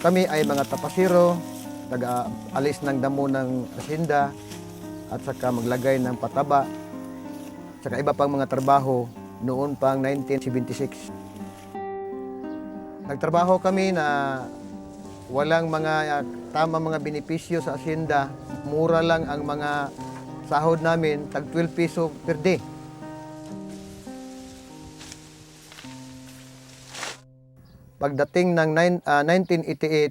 Kami ay mga tapasiro, taga-alis ng damo ng asyenda, at saka maglagay ng pataba, saka iba pang mga trabaho noon pang 1976. Nagtrabaho kami na walang mga tamang mga benepisyo sa asyenda. Mura lang ang mga sahod namin, tag 12 piso per day. Pagdating ng 1988,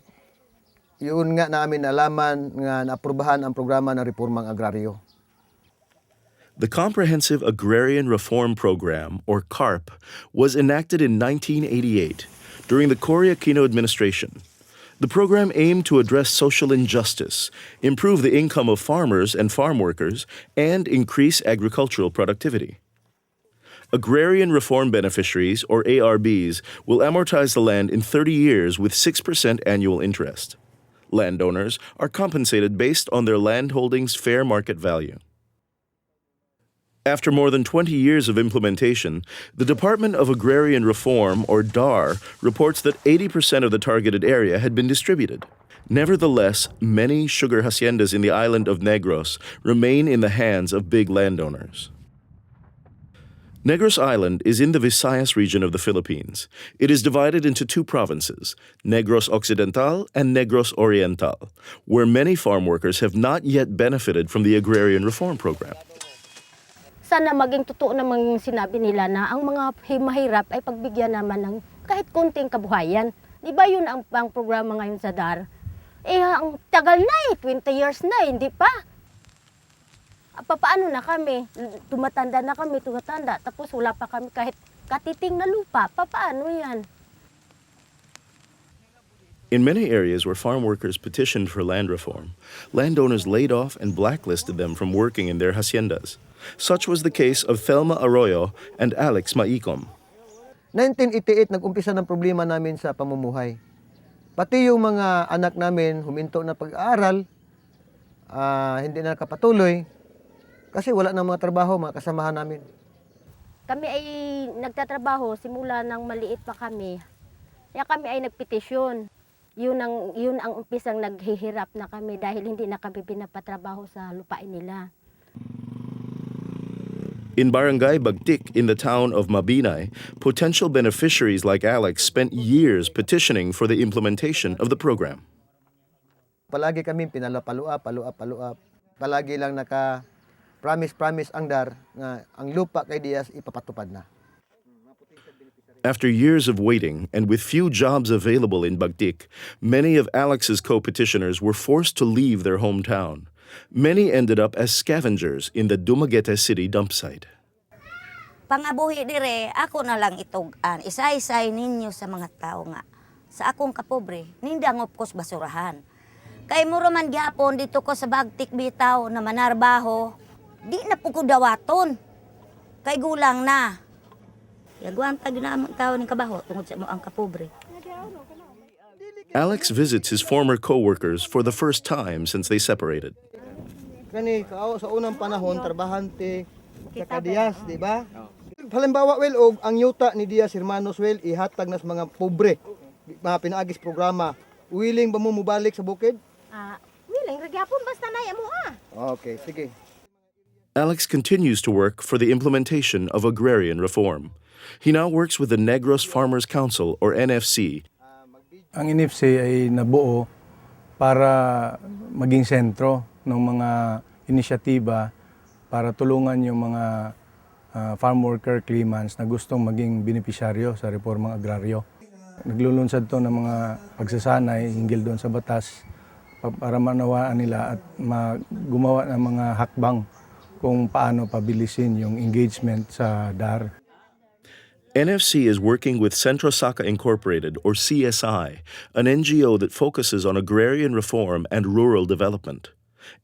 yun nga namin nalaman nga naaprubahan ang programa ng reformang agraryo. The Comprehensive Agrarian Reform Program, or CARP, was enacted in 1988 during the Cory Aquino administration. The program aimed to address social injustice, improve the income of farmers and farm workers, and increase agricultural productivity. Agrarian Reform Beneficiaries, or ARBs, will amortize the land in 30 years with 6% annual interest. Landowners are compensated based on their land holdings' fair market value. After more than 20 years of implementation, the Department of Agrarian Reform, or DAR, reports that 80% of the targeted area had been distributed. Nevertheless, many sugar haciendas in the island of Negros remain in the hands of big landowners. Negros Island is in the Visayas region of the Philippines. It is divided into two provinces, Negros Occidental and Negros Oriental, where many farm workers have not yet benefited from the Agrarian Reform Program. Sana maging totoo namang sinabi nila na ang mga mahirap ay pagbigyan naman ng kahit konting kabuhayan. Di ba yun ang programa ngayon sa DAR? Ang tagal na 20 years na, hindi pa. Paano na kami? Tumatanda, tapos wala pa kami kahit katiting na lupa. Paano yan? In many areas where farm workers petitioned for land reform, landowners laid off and blacklisted them from working in their haciendas. Such was the case of Thelma Arroyo and Alex Maicom. 1988, nag-umpisa ng problema namin sa pamumuhay. Pati yung mga anak namin huminto na pag-aaral, hindi na nakapatuloy, kasi wala na mga trabaho, mga kasamahan namin. Kami ay nagtatrabaho simula nang maliit pa kami. Kaya kami ay nagpetisyon. Yun ang umpisang naghihirap na kami dahil hindi na kami pinapatrabaho sa lupain nila. In Barangay Bagtik in the town of Mabinay, potential beneficiaries like Alex spent years petitioning for the implementation of the program. Palagi kami pinalapaluap. Palagi lang promise ang DAR nga ang lupa kay Diaz ipapatupad na. After years of waiting and with few jobs available in Bagtik, many of Alex's co-petitioners were forced to leave their hometown. Many ended up as scavengers in the Dumaguete City dump site. Pangabuhi dire, ako na lang itugan. Isa-isay ninyo sa mga tao nga. Sa akong kapobre, nindang opkos basurahan. Kay muro man gyapon dito ko sa Bagtik bitaw na manarbaho. Di na po ko dawaton. Kay gulang na. Yaguan tag na among tao ning kabaho tungod sa mo ang kapobre. Alex visits his former co-workers for the first time since they separated. Kani sa unang panahon trabahante sa Diaz, di ba? Halimbawa ang yuta ni Diaz Hermanos ihatag na sa mga pobre, mga pinaagis programa. Willing ba mo mubalik sa bukid? Willing magyapon basta nay amo Okay, sige. Alex continues to work for the implementation of agrarian reform. He now works with the Negros Farmers Council, or NFC. Ang NFC ay nabuo para maging sentro ng mga inisyatiba para tulungan yung mga farm worker claimants na gustong maging benepisyaryo sa reformang agraryo. Naglulunsad to ng mga pagsasanay hinggil doon sa batas para manawaan nila at gumawa ng mga hakbang kung paano pabilisin yung engagement sa DAR. NFC is working with Centro Saka Incorporated, or CSI, an NGO that focuses on agrarian reform and rural development.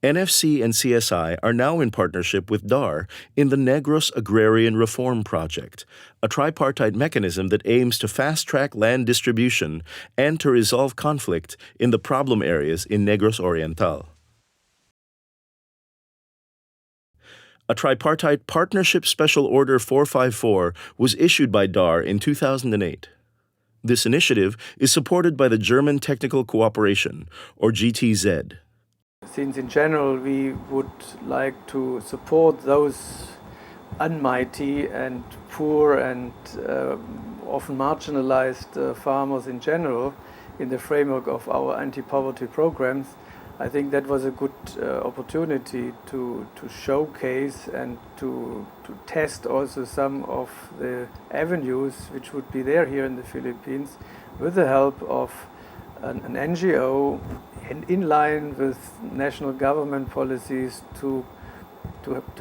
NFC and CSI are now in partnership with DAR in the Negros Agrarian Reform Project, a tripartite mechanism that aims to fast-track land distribution and to resolve conflict in the problem areas in Negros Oriental. A tripartite Partnership Special Order 454 was issued by DAR in 2008. This initiative is supported by the German Technical Cooperation, or GTZ. Since in general we would like to support those unmighty and poor and often marginalized farmers in general in the framework of our anti-poverty programs, I think that was a good opportunity to showcase and to test also some of the avenues which would be there here in the Philippines with the help of an NGO in line with national government policies to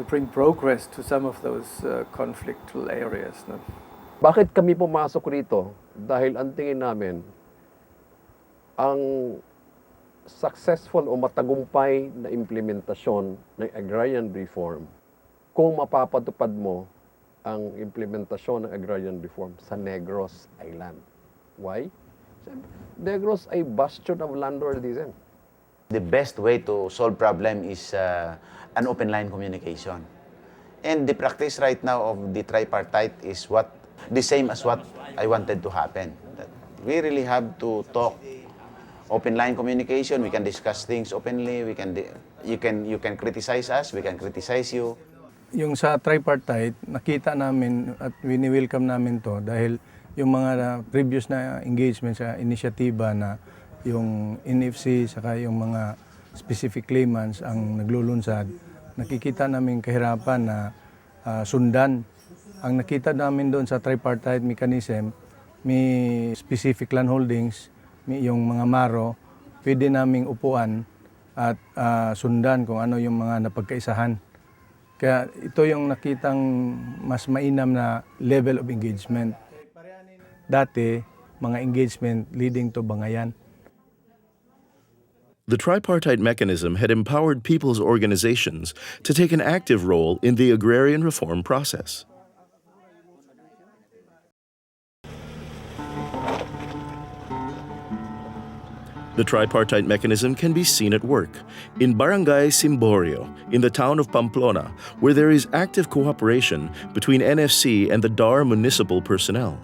bring progress to some of those conflictual areas. No? Bakit kami pumasok rito? Dahil ang tingin namin, ang successful o matagumpay na implementasyon ng agrarian reform, kung mapapatupad mo ang implementasyon ng agrarian reform sa Negros Island. Why? Negros ay bastion of landlordism. The best way to solve problem is an open line communication. And the practice right now of the tripartite is the same as what I wanted to happen. That we really have to talk open line communication. We can discuss things openly. You can criticize us. We can criticize you. Yung sa tripartite, nakita namin at wini-welcome namin to dahil yung mga previous na engagement sa inisyatiba na yung NFC saka yung mga specific claimants ang naglulunsad, nakikita namin kahirapan na sundan. Ang nakita namin doon sa tripartite mechanism, may specific land holdings, may yung mga maro, pwede naming upuan at sundan kung ano yung mga napagkaisahan. Kaya ito yung nakitang mas mainam na level of engagement. Dati, mga engagement leading to bangayan. The tripartite mechanism had empowered people's organizations to take an active role in the agrarian reform process. The tripartite mechanism can be seen at work in Barangay Simborio, in the town of Pamplona, where there is active cooperation between NFC and the DAR municipal personnel.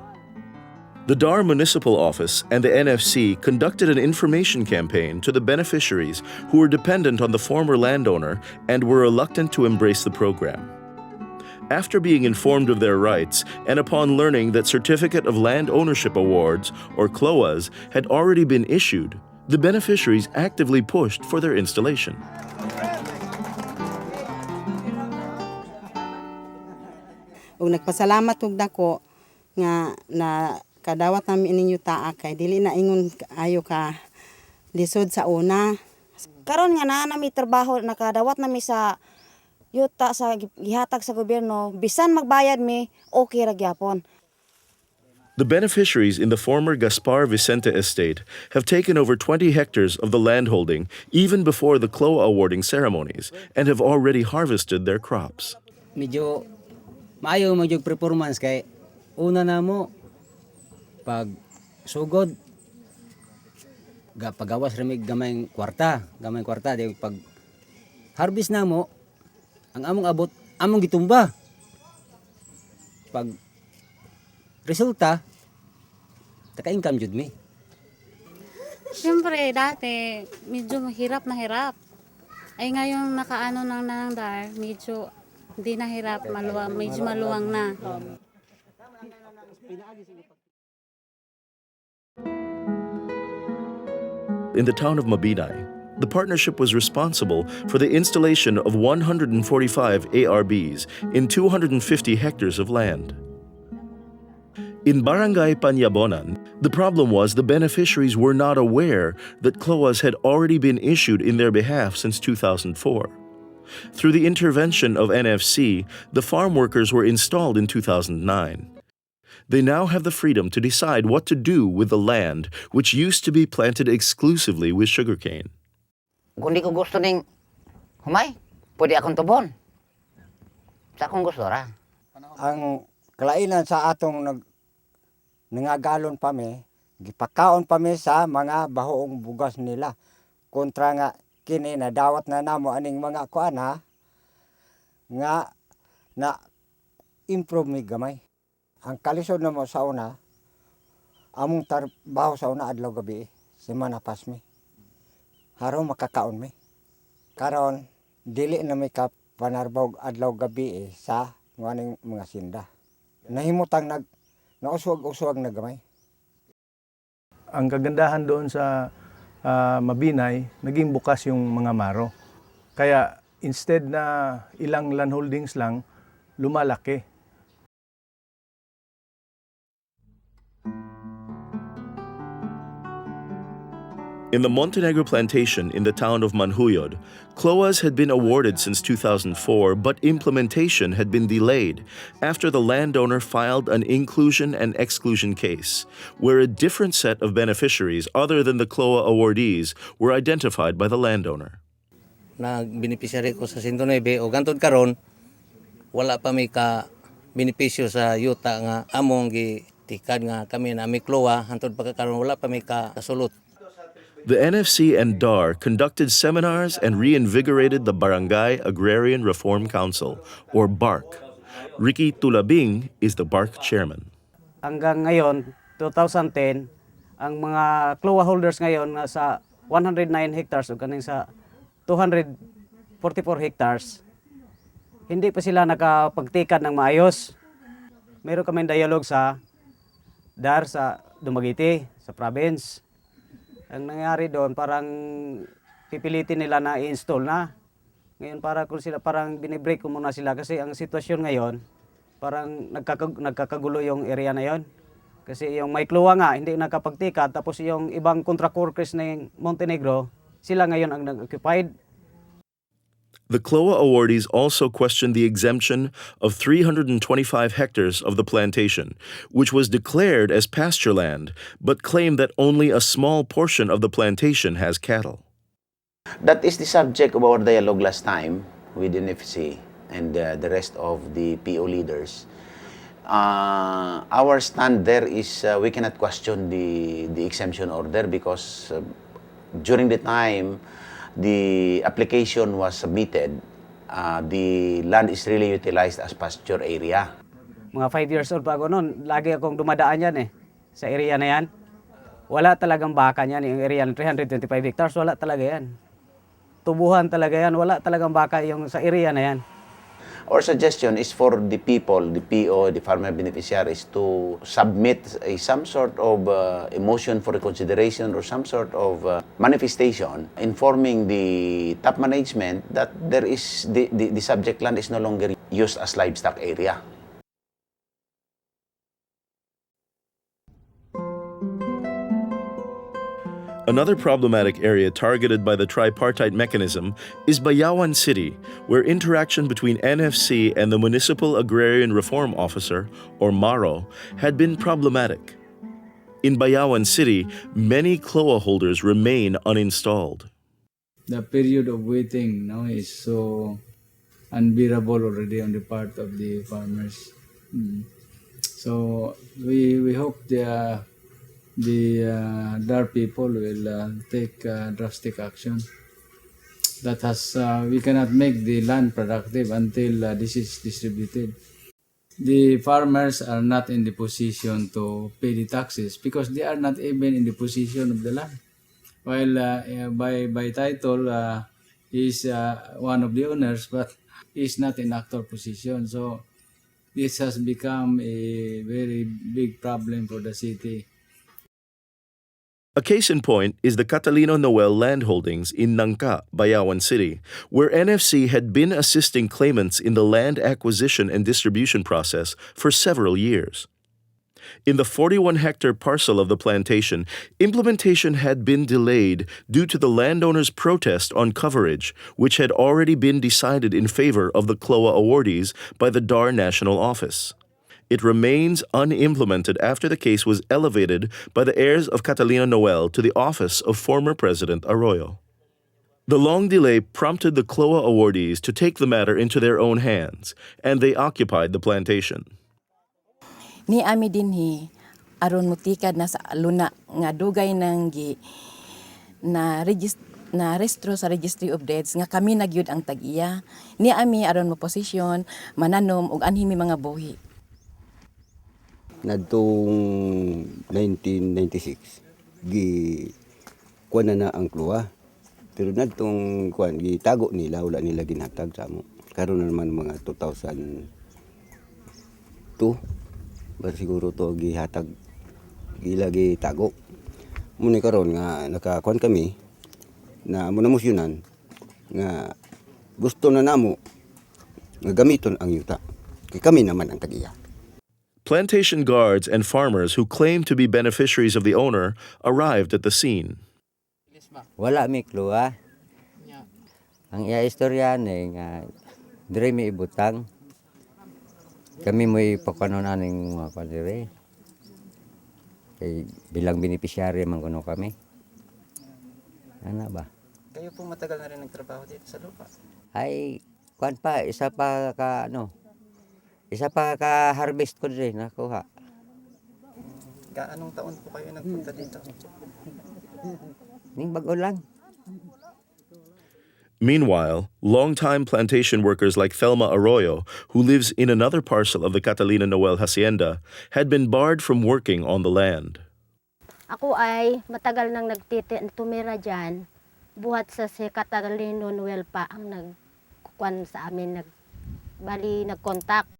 The DAR Municipal Office and the NFC conducted an information campaign to the beneficiaries who were dependent on the former landowner and were reluctant to embrace the program. After being informed of their rights and upon learning that Certificate of Land Ownership Awards, or CLOAs, had already been issued, the beneficiaries actively pushed for their installation. Ug nagpasalamat ug dako nga na kadawat namin ninyo taa kay dili na ingon ayo ka lisod sa una. Karon nga naa nami trabaho nakadawat nami sa yuta sa gihatag sa gobyerno bisan magbayad mi okay ra gyapon. The beneficiaries in the former Gaspar Vicente estate have taken over 20 hectares of the landholding even before the CLOA awarding ceremonies and have already harvested their crops. Medyo maayo mo yung performance kay una na mo pag sugod pagawas ramig gamay kwarta di pag harvest na mo ang among abot among gitumba pag resulta taka-income jud mi. Siyempre dati medyo mahirap na hirap ay ngayon nakaano nang nanandar medyo hindi na hirap medyo maluwang na. In the town of Mabinay, the partnership was responsible for the installation of 145 ARBs in 250 hectares of land. In Barangay Panyabonan, the problem was the beneficiaries were not aware that CLOAs had already been issued in their behalf since 2004. Through the intervention of NFC, the farm workers were installed in 2009. They now have the freedom to decide what to do with the land which used to be planted exclusively with sugarcane. Kung di ko gusto ning humay, pwede akong tubon. Sa akong gusto ra. Ang kalainan sa atong nangagalon pa mi, gipakaon pa mi sa mga bahoong bugas nila. Kontra nga kini na dawat na namo aning mga kuana nga na improve mi gamay. Ang kalisod na mo sa una, among trabaho sa una adlaw gabi, semana pasmi. Haro makakaon mi. Karon dili na may panarbaw adlaw gabi sa mga sinda. Nahimutang nauswag-uswag na gamay. Ang kagandahan doon sa Mabinay, naging bukas yung mga maro. Kaya instead na ilang landholdings lang, lumalaki. In the Montenegro plantation in the town of Manhuyod, cloas had been awarded since 2004, but implementation had been delayed after the landowner filed an inclusion and exclusion case, where a different set of beneficiaries other than the cloa awardees were identified by the landowner. Nag-beneficiary ko sa 109 o gantod karon wala pa may ka benepisyo sa yuta nga among gitikad nga kami na may klowa hantod pagkakaron wala pa may ka kasulot. The NFC and DAR conducted seminars and reinvigorated the Barangay Agrarian Reform Council, or BARC. Ricky Tulabing is the BARC chairman. Hanggang ngayon, 2010, ang mga klowa holders ngayon sa 109 hectares o kaning sa 244 hectares, hindi pa sila nakapagtikad ng maayos. Meron kaming dialogue sa DAR sa Dumaguete, sa province. Ang nangyari doon, parang pipilitin nila na i-install na. Ngayon kung sila parang binibreak ko muna sila kasi ang sitwasyon ngayon, parang nagkakagulo yung area na yon. Kasi yung may kluwa nga, hindi nakapagtikad, tapos yung ibang contract workers ng Montenegro, sila ngayon ang nag-occupied. The CLOA awardees also questioned the exemption of 325 hectares of the plantation, which was declared as pasture land, but claimed that only a small portion of the plantation has cattle. That is the subject of our dialogue last time with NFC and the rest of the PO leaders. Our stand there is we cannot question the exemption order because during the time the application was submitted, the land is really utilized as pasture area. Mga 5 years old pa ako noon, lagi akong dumadaan yan sa area na yan. Wala talagang baka yan, yung area ng 325 hectares, wala talaga yan. Tubuhan talaga yan, wala talagang baka yung sa area na yan. Our suggestion is for the people, the PO, the farmer beneficiaries to submit some sort of a motion for reconsideration or some sort of manifestation informing the top management that there is the subject land is no longer used as livestock area. Another problematic area targeted by the tripartite mechanism is Bayawan City, where interaction between NFC and the Municipal Agrarian Reform Officer, or MARO, had been problematic. In Bayawan City, many CLOA holders remain uninstalled. The period of waiting now is so unbearable already on the part of the farmers. So we hope the DAR people will take drastic action. That has we cannot make the land productive until this is distributed. The farmers are not in the position to pay the taxes because they are not even in the position of the land. While by title he is one of the owners, but he is not in actor position. So this has become a very big problem for the city. A case in point is the Catalino Noel land holdings in Nangka, Bayawan City, where NFC had been assisting claimants in the land acquisition and distribution process for several years. In the 41-hectare parcel of the plantation, implementation had been delayed due to the landowner's protest on coverage, which had already been decided in favor of the CLOA awardees by the DAR National Office. It remains unimplemented after the case was elevated by the heirs of Catalina Noel to the office of former President Arroyo. The long delay prompted the CLOA awardees to take the matter into their own hands, and they occupied the plantation. Ni ami dinhi aron mutikad na sa luna nga dugay nang na restro sa Registry of Deeds nga kami nagyud ang tag-iya. Ni ami aron mo posisyon, mananom ug anhimi mga buhi. nadtong 1996 gi kuan na ang kluwa. Pero nadtong kuan gitago nila, wala nila ginhatag sa amo. Karon na naman mga 2002 ba siguro to gihatag gila gitago. Muni karon nga nakakuan kami na amo na musyonan nga gusto na namo nga gamiton ang yuta. Kay kami naman ang tagiya. Plantation guards and farmers who claimed to be beneficiaries of the owner arrived at the scene. Wala mi kluwa. Ang iya istorya ni nga dire mi ibutang. Kami mo ipakanon aning mga kadire. Kay bilang beneficiary man kuno kami. Ano ba? Kayo po matagal na rin nagtrabaho dito sa lupa. Ay kuan pa isa pa ka harvest ko din nakuha. Anong taon po kayo nagpunta dito? Ning bag-o lang. Meanwhile, longtime plantation workers like Thelma Arroyo, who lives in another parcel of the Catalina Noel hacienda, had been barred from working on the land. Ako ay matagal nang tumira dyan. Buhat sa si Catalina Noel pa ang nagkukuan sa amin, nag-contact.